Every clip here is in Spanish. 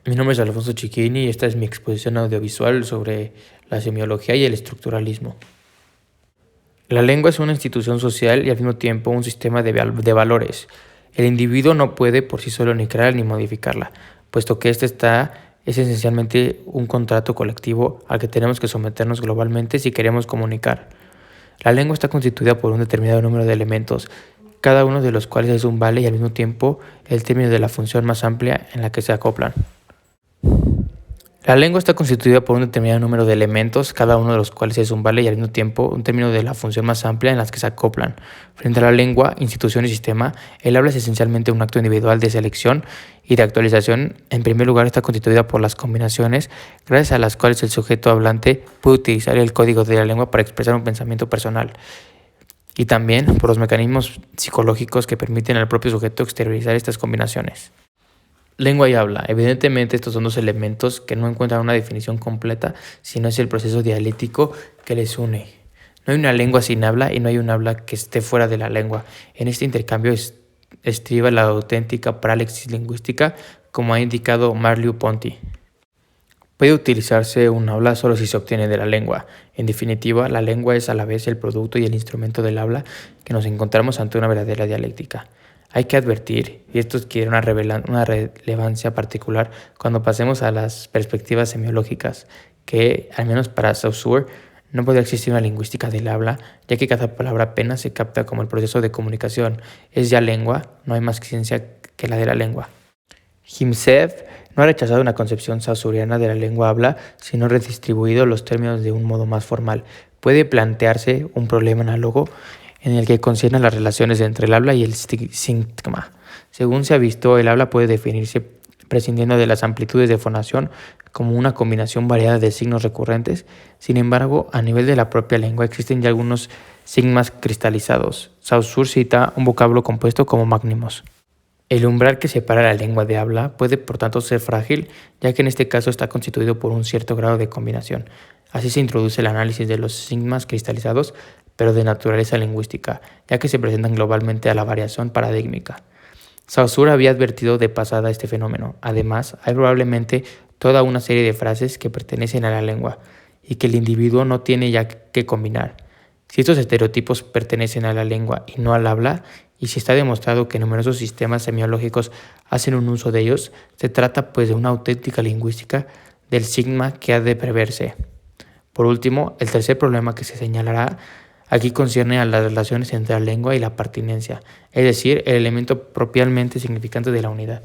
Mi nombre es Alfonso Chiquini y esta es mi exposición audiovisual sobre la semiología y el estructuralismo. La lengua es una institución social y al mismo tiempo un sistema de valores. El individuo no puede por sí solo ni crear ni modificarla, puesto que es esencialmente un contrato colectivo al que tenemos que someternos globalmente si queremos comunicar. La lengua está constituida por un determinado número de elementos, cada uno de los cuales es un vale y al mismo tiempo el término de la función más amplia en la que se acoplan. La lengua está constituida por un determinado número de elementos, cada uno de los cuales es un vale y al mismo tiempo un término de la función más amplia en las que se acoplan. Frente a la lengua, institución y sistema, el habla es esencialmente un acto individual de selección y de actualización. En primer lugar, está constituida por las combinaciones, gracias a las cuales el sujeto hablante puede utilizar el código de la lengua para expresar un pensamiento personal. Y también por los mecanismos psicológicos que permiten al propio sujeto exteriorizar estas combinaciones. Lengua y habla. Evidentemente estos son dos elementos que no encuentran una definición completa, sino es el proceso dialéctico que les une. No hay una lengua sin habla y no hay un habla que esté fuera de la lengua. En este intercambio estriba la auténtica parálisis lingüística, como ha indicado Merleau-Ponty. Puede utilizarse un habla solo si se obtiene de la lengua. En definitiva, la lengua es a la vez el producto y el instrumento del habla que nos encontramos ante una verdadera dialéctica. Hay que advertir, y esto adquiere una relevancia particular cuando pasemos a las perspectivas semiológicas, que, al menos para Saussure, no puede existir una lingüística del habla, ya que cada palabra apenas se capta como el proceso de comunicación. Es ya lengua, no hay más ciencia que la de la lengua. Himself no ha rechazado una concepción saussuriana de la lengua habla, sino redistribuido los términos de un modo más formal. Puede plantearse un problema análogo en el que concierne las relaciones entre el habla y el síntagma. Según se ha visto, el habla puede definirse prescindiendo de las amplitudes de fonación como una combinación variada de signos recurrentes. Sin embargo, a nivel de la propia lengua existen ya algunos sigmas cristalizados. Saussure cita un vocablo compuesto como magnimos. El umbral que separa la lengua de habla puede por tanto ser frágil, ya que en este caso está constituido por un cierto grado de combinación. Así se introduce el análisis de los sigmas cristalizados, pero de naturaleza lingüística, ya que se presentan globalmente a la variación paradigmática. Saussure había advertido de pasada este fenómeno. Además, hay probablemente toda una serie de frases que pertenecen a la lengua y que el individuo no tiene ya que combinar. Si estos estereotipos pertenecen a la lengua y no al habla, y si está demostrado que numerosos sistemas semiológicos hacen un uso de ellos, se trata pues de una auténtica lingüística del sigma que ha de preverse. Por último, el tercer problema que se señalará aquí concierne a las relaciones entre la lengua y la pertinencia, es decir, el elemento propiamente significante de la unidad.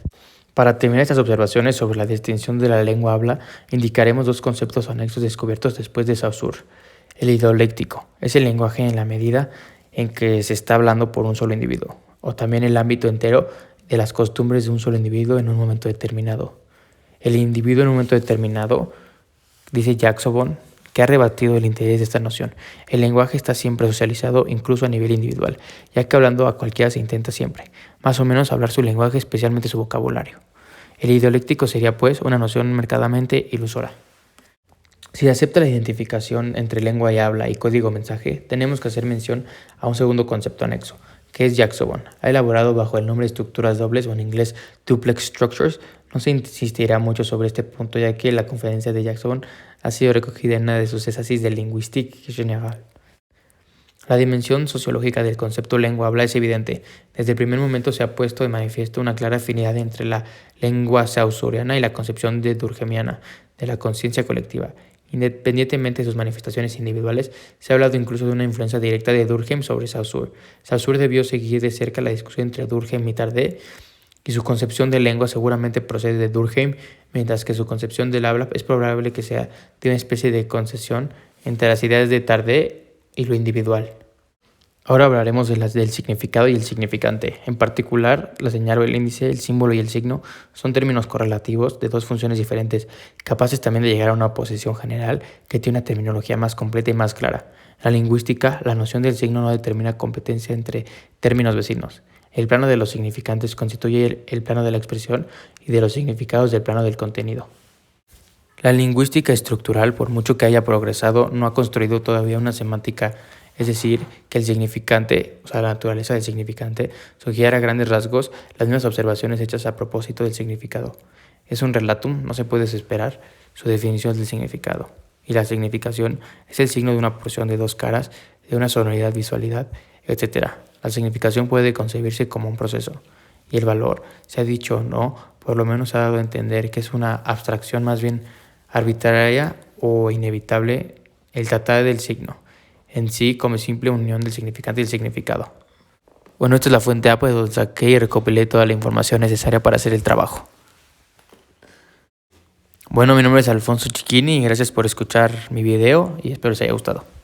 Para terminar estas observaciones sobre la distinción de la lengua habla, indicaremos dos conceptos anexos descubiertos después de Saussure. El idialéctico es el lenguaje en la medida en que se está hablando por un solo individuo, o también el ámbito entero de las costumbres de un solo individuo en un momento determinado. El individuo en un momento determinado, dice Jackson, que ha rebatido el interés de esta noción. El lenguaje está siempre socializado, incluso a nivel individual, ya que hablando a cualquiera se intenta siempre, más o menos hablar su lenguaje, especialmente su vocabulario. El idialéctico sería, pues, una noción marcadamente ilusora. Si se acepta la identificación entre lengua y habla y código-mensaje, tenemos que hacer mención a un segundo concepto anexo, que es Jackson. Ha elaborado bajo el nombre de estructuras dobles o en inglés duplex structures. No se insistirá mucho sobre este punto, ya que la conferencia de Jackson ha sido recogida en una de sus essays de Linguistique Générale. La dimensión sociológica del concepto lengua-habla es evidente. Desde el primer momento se ha puesto de manifiesto una clara afinidad entre la lengua saussuriana y la concepción de durkheimiana de la conciencia colectiva. Independientemente de sus manifestaciones individuales, se ha hablado incluso de una influencia directa de Durkheim sobre Saussure. Saussure debió seguir de cerca la discusión entre Durkheim y Tarde, y su concepción de lengua seguramente procede de Durkheim, mientras que su concepción del habla es probable que sea de una especie de concesión entre las ideas de Tarde y lo individual. Ahora hablaremos del significado y el significante. En particular, la señal o el índice, el símbolo y el signo son términos correlativos de dos funciones diferentes, capaces también de llegar a una posición general que tiene una terminología más completa y más clara. En la lingüística, la noción del signo no determina competencia entre términos vecinos. El plano de los significantes constituye el plano de la expresión y de los significados del plano del contenido. La lingüística estructural, por mucho que haya progresado, no ha construido todavía una semántica, es decir, que el significante, o sea, la naturaleza del significante, sugiere a grandes rasgos las mismas observaciones hechas a propósito del significado. es un relatum, no se puede desesperar su definición del significado. Y la significación es el signo de una porción de dos caras, de una sonoridad, visualidad, etc. La significación puede concebirse como un proceso. Y el valor, se ha dicho o no, por lo menos ha dado a entender que es una abstracción más bien arbitraria o inevitable el tratar del signo, en sí como simple unión del significante y el significado. Bueno, esta es la fuente A, pues donde saqué y recopilé toda la información necesaria para hacer el trabajo. Bueno, mi nombre es Alfonso Chiquini y gracias por escuchar mi video y espero les haya gustado.